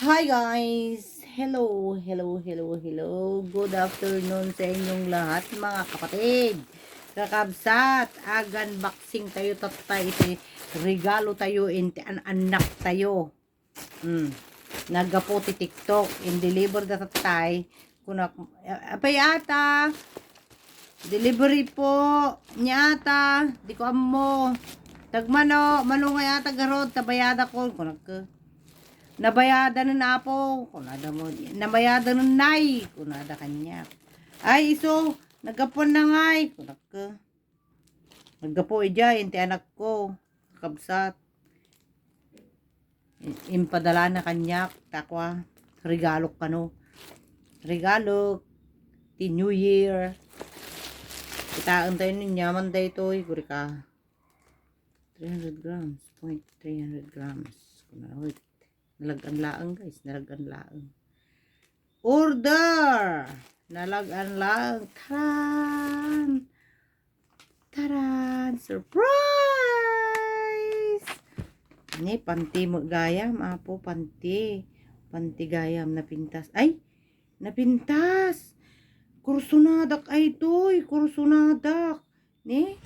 Hi guys! Hello, hello, hello, hello. Good afternoon sa inyong lahat mga kapatid. Kakabsat, unboxing tayo tatay. Regalo tayo, anak tayo. Nagapo ti TikTok. In-deliver na tatay. Apay ata. Delivery po. Nyata. Di ko amo. Tagmano. Manungay ata garod. Tabayada ko. Kunak nabayadan na po, kunada mo, nabayadan na nay, kunada kanya. Ay, iso, nagapon na ngay, kunak ka. Nagapo ija, inti anak ko, kabsat. Impadala na kanya, takwa, regalo ka no. Regalo, ti New Year. Kitaan tayo niya, manday to, guri ka. 300 grams, 300 grams. Kunawit. Nalagan laang guys, nalagan laang. Order! Nalagan laang. Taran! Taran! Surprise! Ini panty mo gayam, apo panty. Panty gayam na pintas. Ay! Napintas! Kursunadak ay toy, kursunadak. Ni?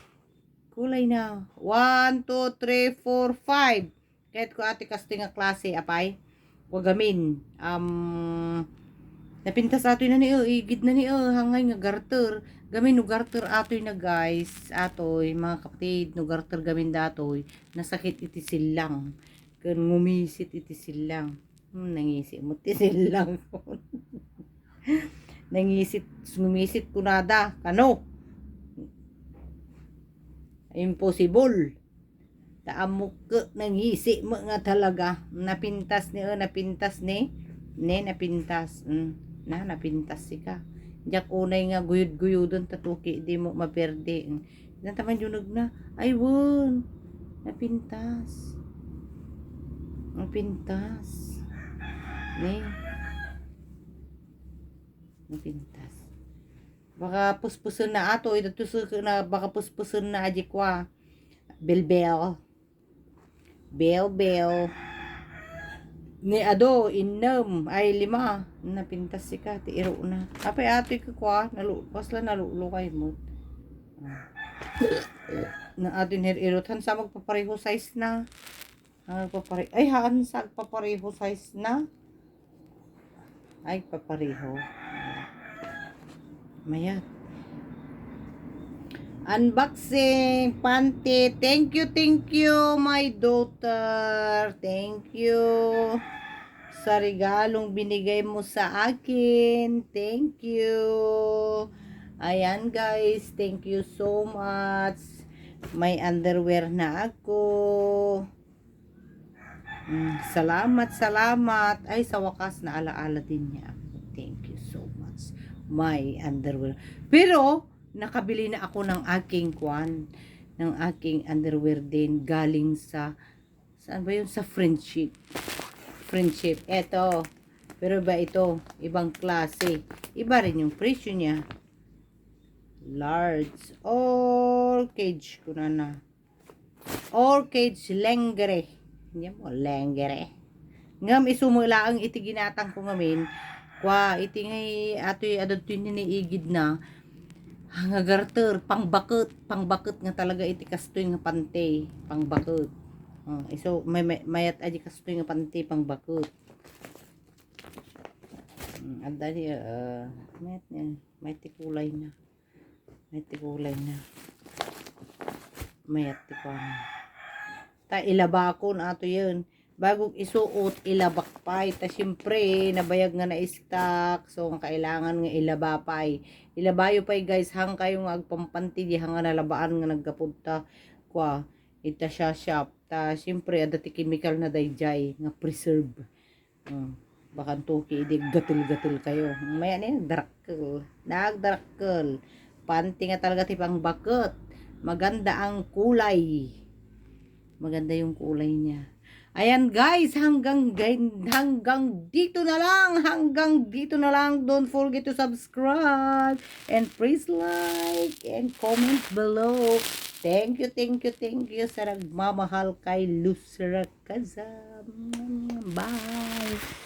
Kulay na. 1, 2, 3, 4, 5. Kahit ko ate casting nga klase, apay. Wagamin. Napintas atoy na niyo, igid na niyo, hangay nga garter. Gamin no garter atoy na guys. Atoy, mga kapatid, no garter gamin datoy. Nasakit iti silang. Kan ngumisit iti silang. Nangisit mo iti silang. Nangisit, ngumisit kunada. Kano? Impossible. Taamok ka nangisi mo nga talaga. Napintas ni napintas. Napintas si ka. Diyak unay nga guyod-guyodon tatuki di mo maperde. Yan taman yunog na. Ay won. Napintas. Napintas. Napintas. Baka puspusun na ato. Ito na baka puspusun na ajikwa. Belbel. Bel. Ni ado, inam, ay 5. Napintas si ka, tiiro na. Apay ato'y kakwa, pasla nalulukay mo. Na atin hirirotan sa magpapareho size na. Ay, haan sa magpapareho size na. Ay, papareho. Mayat. Unboxing panty. Thank you my daughter. Thank you sa regalong binigay mo sa akin. Thank you. Ayan guys, thank you so much. May underwear na ako. Salamat. Ay, sa wakas na alaala din niya ako. Thank you so much. My underwear. Pero nakabili na ako ng aking underwear din galing sa saan ba yun, sa friendship. Eto, pero ba ito ibang klase, iba rin yung presyo niya. Large all cage ko na all cage lengere niya mo lengere ngam isumula ang itiginatang ko ngamin kwa itingay atoy adot yun niigid na nga garter, pangbakot nga talaga iti kastoy nga pante, pangbakot. So mayat aji kastoy nga pante, pangbakot. Anda di may tikulay na. Mayat ti ko. Ta ilaba ko na ato yun. Bagong isuot, ilabak pay. Ta siyempre, nabayag nga na stock. So, kailangan nga ilaba pay. Ilabayo pay guys, hang kayo nga agpampanti. Di hang nga nalabaan nga nagkapunta. Kwa, ita siya shop. Ta siyempre, adati chemical na dayjay. Nga preserve. Baka tuki, di gatul-gatul kayo. Maya na nagdarakkel. Panty nga talaga tipang bakot. Maganda ang kulay. Maganda yung kulay niya. Ayan guys, hanggang dito na lang. Don't forget to subscribe and please like and comment below. Thank you sa nagmamahal kay Lucera Kazam. Bye.